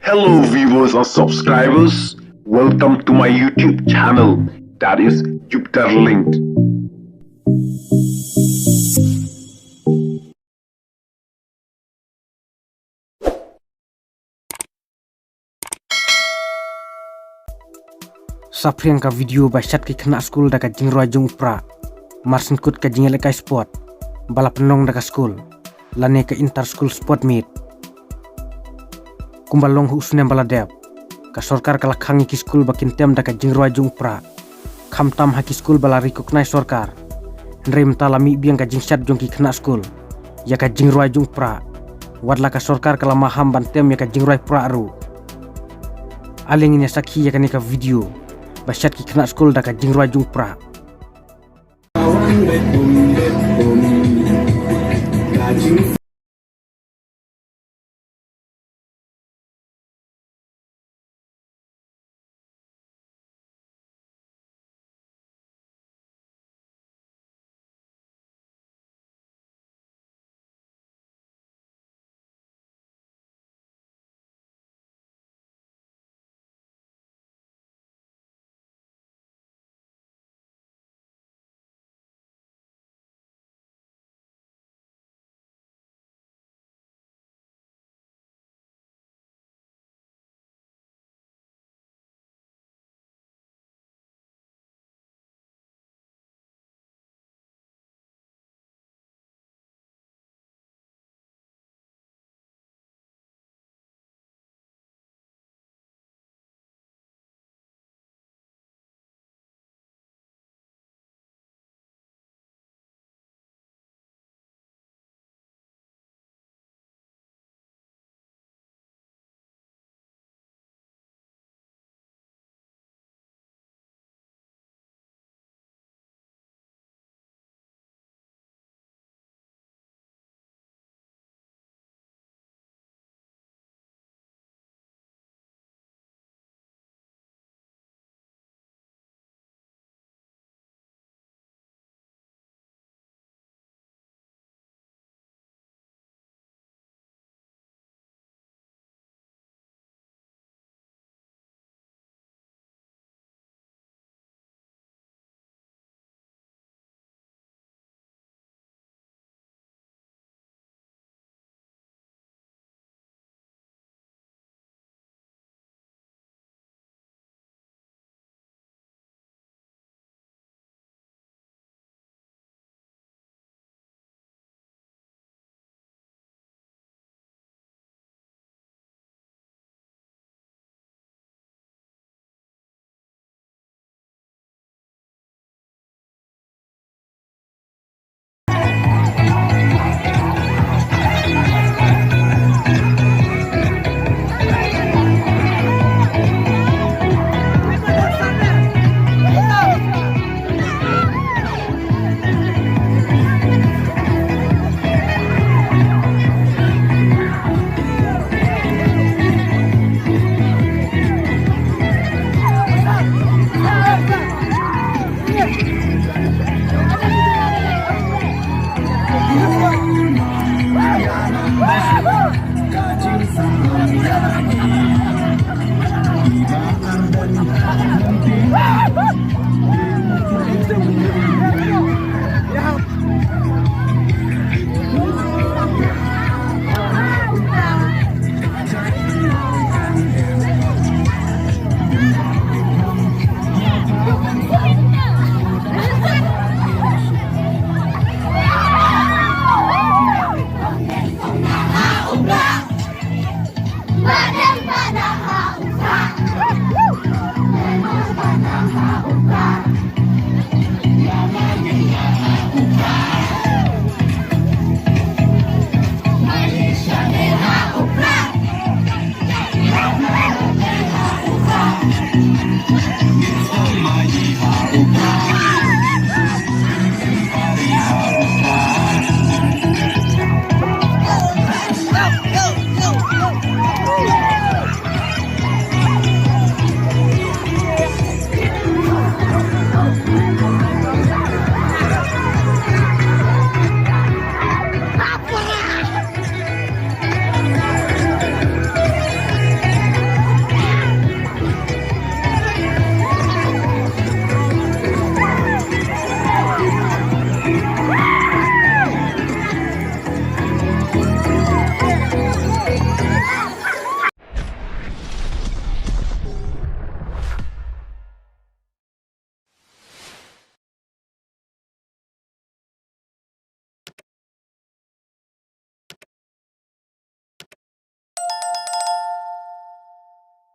Hello viewers and subscribers, welcome to my YouTube channel, that is Jupiter Linked. Sapriang ka video basyat ki kena school daka jingroi jung pra marsin kut ka jingele ka sport bala penong daka school lane ka inter school sport meet kumbalong husne bala dep ka sarkar kala khangi ki school bakin tem daka jingroi jung pra khamtam ha ki school bala recognize sarkar rem talami biang ka jingsat jung ki kena school ya ka jingroi jung pra wadla ka sarkar kala maham ban tem ya ka jingroi pra ru aling ini sakhi ya ka video basyat ki kena school daka jingroi jung pra Bye.